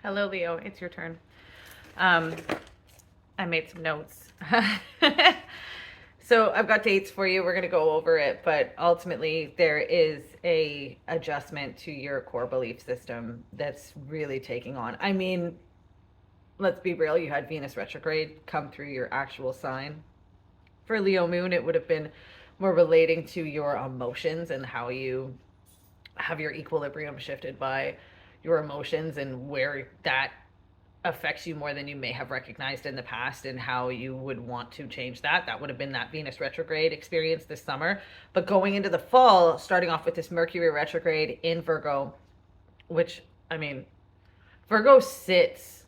Hello, Leo. It's your turn. Um, I made some notes. So I've got dates for you. We're going to go over it, but ultimately there is a adjustment to your core belief system that's really taking on. I mean, let's be real, you had Venus retrograde come through your actual sign. For Leo moon, it would have been more relating to your emotions and how you have your equilibrium shifted by your emotions and where that affects you more than you may have recognized in the past and how you would want to change that. That would have been that Venus retrograde experience this summer. But going into the fall, starting off with this Mercury retrograde in Virgo, which, I mean, Virgo sits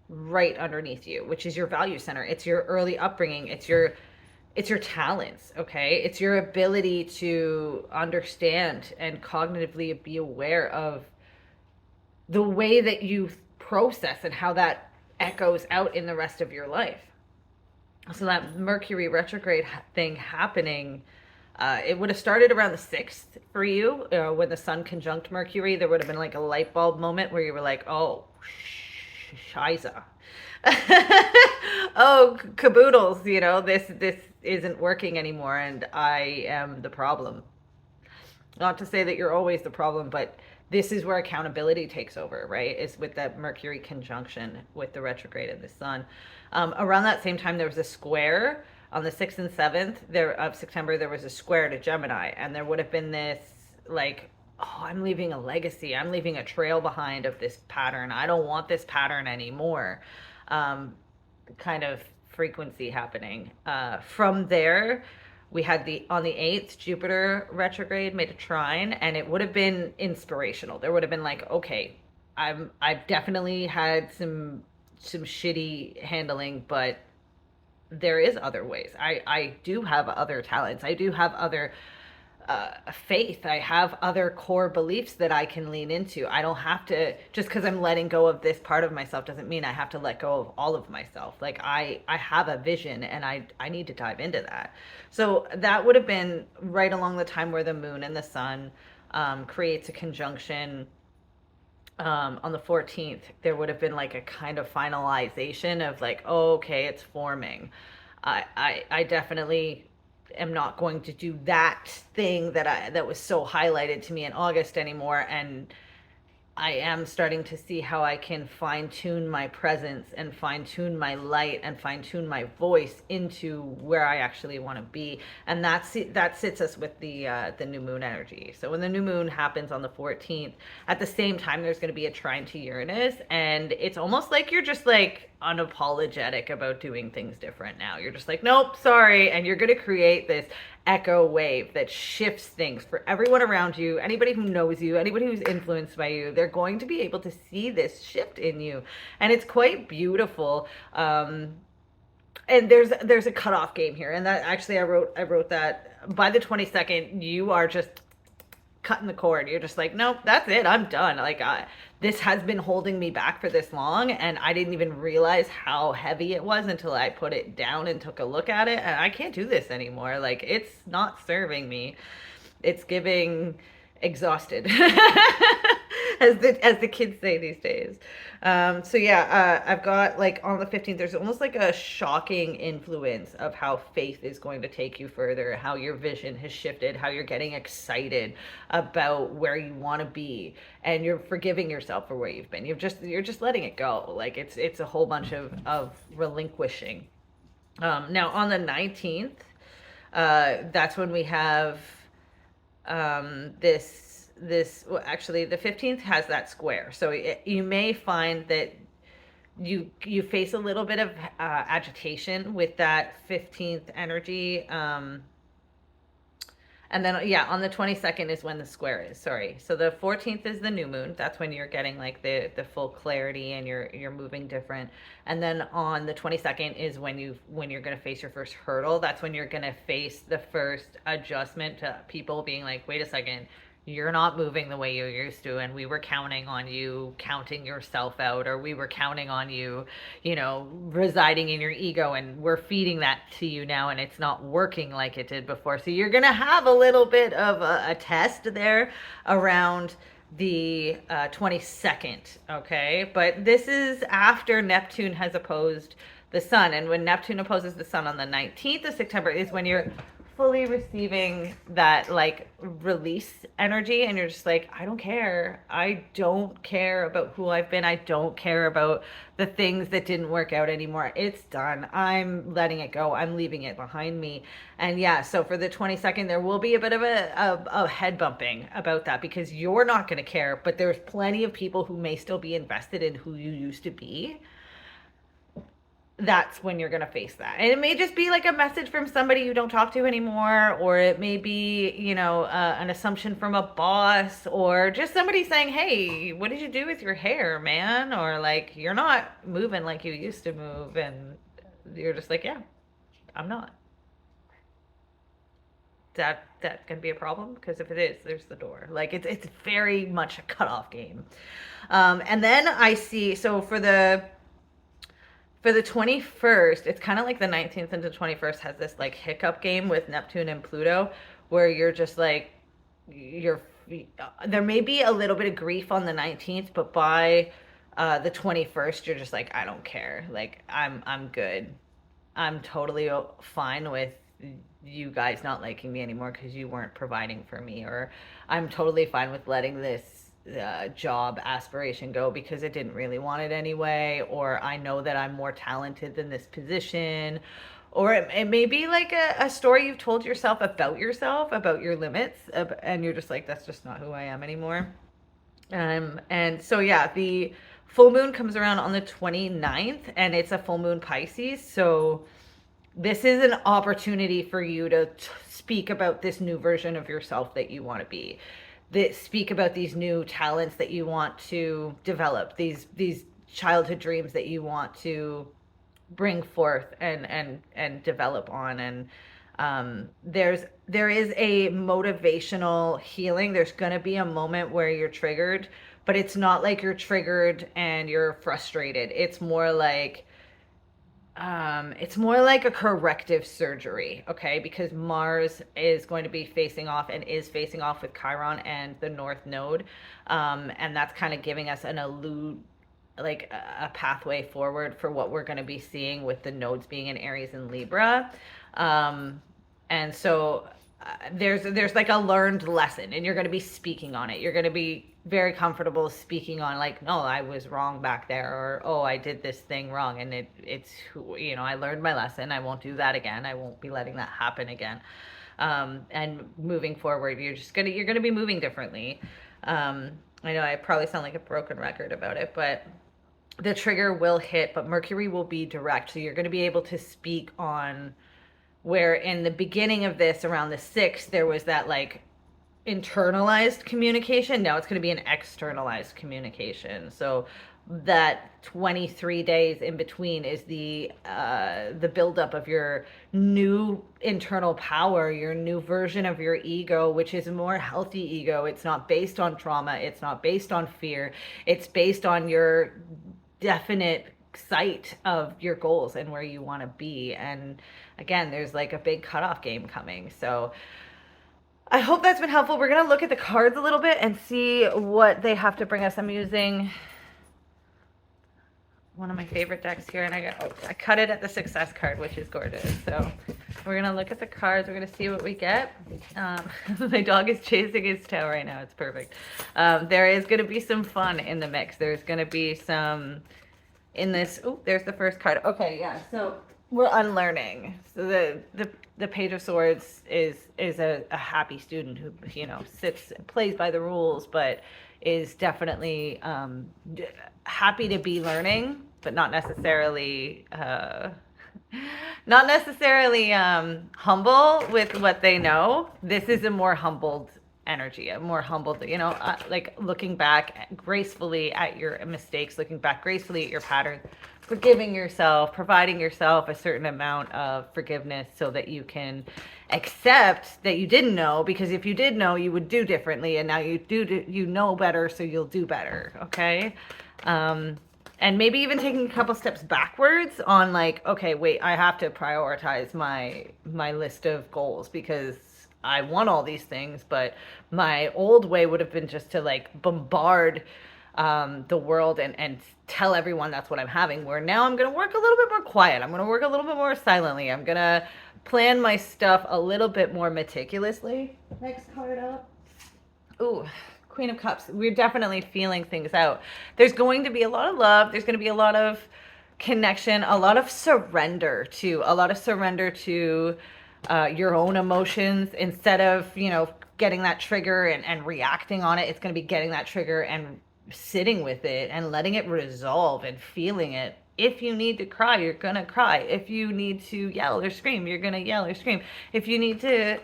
right underneath you, which is your value center. It's your early upbringing. It's your talents, okay? It's your ability to understand and cognitively be aware of the way that you process and how that echoes out in the rest of your life. So that Mercury retrograde thing happening, it would have started around the 6th for you, when the sun conjunct Mercury. There would have been like a light bulb moment where you were like, oh, shiza. Oh, caboodles, this isn't working anymore and I am the problem. Not to say that you're always the problem, but this is where accountability takes over, right? Is with that Mercury conjunction with the retrograde and the sun. Around that same time, there was a square on the 6th and 7th of September. There was a square to Gemini, and there would have been this like, oh, I'm leaving a legacy. I'm leaving a trail behind of this pattern. I don't want this pattern anymore. Kind of frequency happening. From there, we had the on the 8th Jupiter retrograde made a trine, and it would have been inspirational. There would have been like, okay, I've definitely had some shitty handling, but there is other ways. I do have other talents. I do have other faith. I have other core beliefs that I can lean into. I don't have to, just because I'm letting go of this part of myself doesn't mean I have to let go of all of myself. Like I have a vision and I need to dive into that. So that would have been right along the time where the moon and the sun creates a conjunction. On the 14th, there would have been like a kind of finalization of like, oh, okay, it's forming. I definitely am not going to do that thing that was so highlighted to me in August anymore, and I am starting to see how I can fine tune my presence and fine tune my light and fine tune my voice into where I actually want to be, and that sits us with the new moon energy. So when the new moon happens on the 14th, at the same time there's going to be a trine to Uranus, and it's almost like you're just like unapologetic about doing things different now. You're just like, nope, sorry, and you're going to create this echo wave that shifts things for everyone around you. Anybody who knows you, anybody who's influenced by you, they're going to be able to see this shift in you, and it's quite beautiful. And there's a cutoff game here, and that actually I wrote that by the 22nd you are just cutting the cord. You're just like, nope, that's it. I'm done. Like, this has been holding me back for this long, and I didn't even realize how heavy it was until I put it down and took a look at it. And I can't do this anymore. Like, it's not serving me. It's giving exhausted, as the kids say these days. So yeah, I've got like on the 15th, there's almost like a shocking influence of how faith is going to take you further, how your vision has shifted, how you're getting excited about where you want to be, and you're forgiving yourself for where you've been. You're just letting it go. Like it's a whole bunch of relinquishing. Now on the 19th, that's when we have this well, actually the 15th has that square, so you may find that you face a little bit of agitation with that 15th energy. And then yeah, on the 22nd is when the square is. Sorry. So the 14th is the new moon. That's when you're getting like the full clarity and you're moving different. And then on the 22nd is when you're going to face your first hurdle. That's when you're going to face the first adjustment to people being like, "Wait a second. You're not moving the way you used to, and we were counting on you counting yourself out, or we were counting on you, residing in your ego, and we're feeding that to you now, and it's not working like it did before." So you're gonna have a little bit of a test there around the 22nd, okay? But this is after Neptune has opposed the sun. And when Neptune opposes the sun on the 19th of September is when you're fully receiving that like release energy, and you're just like, I don't care. I don't care about who I've been. I don't care about the things that didn't work out anymore. It's done. I'm letting it go. I'm leaving it behind me. And yeah, so for the 22nd, there will be a bit of a head bumping about that, because you're not going to care, but there's plenty of people who may still be invested in who you used to be. That's when you're going to face that. And it may just be like a message from somebody you don't talk to anymore, or it may be, an assumption from a boss, or just somebody saying, hey, what did you do with your hair, man? Or like, you're not moving like you used to move. And you're just like, yeah, I'm not. That can be a problem, because if it is, there's the door. Like it's very much a cutoff game. And then I see, so for the 21st, it's kind of like the 19th into 21st has this like hiccup game with Neptune and Pluto, where you're just like, you're there may be a little bit of grief on the 19th, but by the 21st, you're just like, I don't care. Like I'm good. I'm totally fine with you guys not liking me anymore because you weren't providing for me, or I'm totally fine with letting this job aspiration go because it didn't really want it anyway, or I know that I'm more talented than this position, or it may be like a story you've told yourself, about your limits, and you're just like, that's just not who I am anymore. And so yeah, the full moon comes around on the 29th, and it's a full moon Pisces, so this is an opportunity for you to speak about this new version of yourself that you want to be. That speak about these new talents that you want to develop, these childhood dreams that you want to bring forth and develop on. And there is a motivational healing. There's going to be a moment where you're triggered, but it's not like you're triggered and you're frustrated. It's more like a corrective surgery, okay? Because Mars is going to be facing off and is facing off with Chiron and the North Node, and that's kind of giving us like a pathway forward for what we're going to be seeing with the nodes being in Aries and Libra, and so there's like a learned lesson, and you're going to be speaking on it. You're going to be very comfortable speaking on like, no, I was wrong back there, or oh, I did this thing wrong, and it's I learned my lesson. I won't do that again. I won't be letting that happen again. And moving forward, you're gonna be moving differently. I know I probably sound like a broken record about it, but the trigger will hit, but Mercury will be direct, so you're going to be able to speak on where in the beginning of this, around the 6th, there was that like internalized communication. Now it's going to be an externalized communication. So that 23 days in between is the buildup of your new internal power, your new version of your ego, which is a more healthy ego. It's not based on trauma. It's not based on fear. It's based on your definite sight of your goals and where you want to be. And again, there's like a big cutoff game coming. So I hope that's been helpful. We're going to look at the cards a little bit and see what they have to bring us. I'm using one of my favorite decks here, and I cut it at the success card, which is gorgeous. So we're going to look at the cards. We're going to see what we get. My dog is chasing his tail right now. It's perfect. There is going to be some fun in the mix. There's going to be some in this. Oh, there's the first card. Okay, yeah. So we're unlearning. So the Page of Swords is a happy student who sits and plays by the rules, but is definitely happy to be learning, but not necessarily humble with what they know. This is a more humbled energy, a more humbled, like looking back gracefully at your mistakes, looking back gracefully at your patterns, forgiving yourself, providing yourself a certain amount of forgiveness so that you can accept that you didn't know, because if you did know, you would do differently, and now you know better, so you'll do better, okay? And maybe even taking a couple steps backwards on like, okay, wait, I have to prioritize my list of goals because I want all these things, but my old way would have been just to like bombard the world and tell everyone that's what I'm having. Where now I'm going to work a little bit more quiet. I'm going to work a little bit more silently. I'm going to plan my stuff a little bit more meticulously. Next card up. Ooh, Queen of Cups. We're definitely feeling things out. There's going to be a lot of love. There's going to be a lot of connection, a lot of surrender to your own emotions instead of, getting that trigger and reacting on it. It's going to be getting that trigger and sitting with it and letting it resolve and feeling it. If you need to cry, you're going to cry. If you need to yell or scream, you're going to yell or scream. If you need to,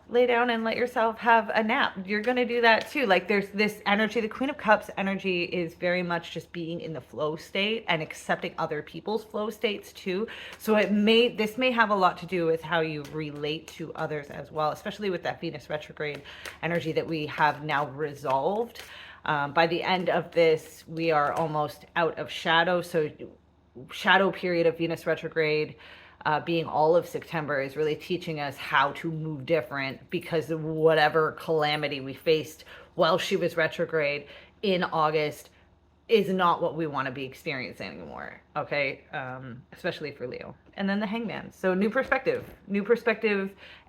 lay down and let yourself have a nap, you're going to do that too. Like there's this energy, the Queen of Cups energy is very much just being in the flow state and accepting other people's flow states too. So this may have a lot to do with how you relate to others as well, especially with that Venus retrograde energy that we have now resolved. By the end of this, we are almost out of shadow. So shadow period of Venus retrograde, being all of September, is really teaching us how to move different, because of whatever calamity we faced while she was retrograde in August is not what we want to be experiencing anymore. Okay. Especially for Leo. And then the Hangman. So new perspective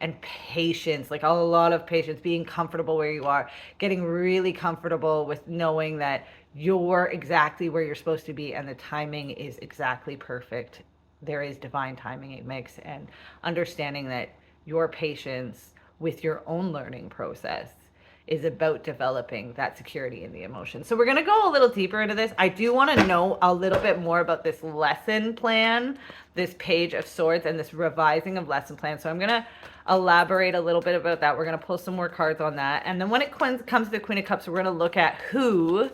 and patience, like a lot of patience, being comfortable where you are, getting really comfortable with knowing that you're exactly where you're supposed to be and the timing is exactly perfect. There is divine timing, it makes, and understanding that your patience with your own learning process is about developing that security in the emotion. So we're going to go a little deeper into this. I do want to know a little bit more about this lesson plan, this Page of Swords, and this revising of lesson plan. So I'm going to elaborate a little bit about that. We're going to pull some more cards on that. And then when it comes to the Queen of Cups, we're going to look at who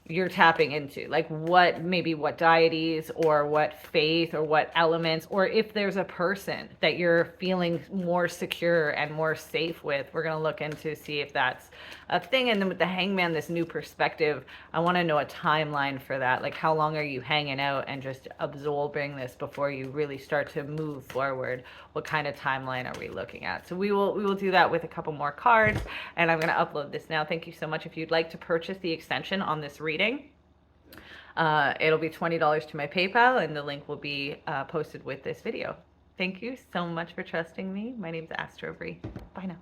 you're tapping into, like what deities or what faith or what elements, or if there's a person that you're feeling more secure and more safe with. We're going to look into see if that's a thing. And then with the Hangman, this new perspective, I want to know a timeline for that. Like how long are you hanging out and just absorbing this before you really start to move forward? What kind of timeline are we looking at? So we will do that with a couple more cards, and I'm going to upload this now. Thank you so much. If you'd like to purchase the extension on this reading, it'll be $20 to my PayPal, and the link will be posted with this video. Thank you so much for trusting me. My name's Astrobrie. Bye now.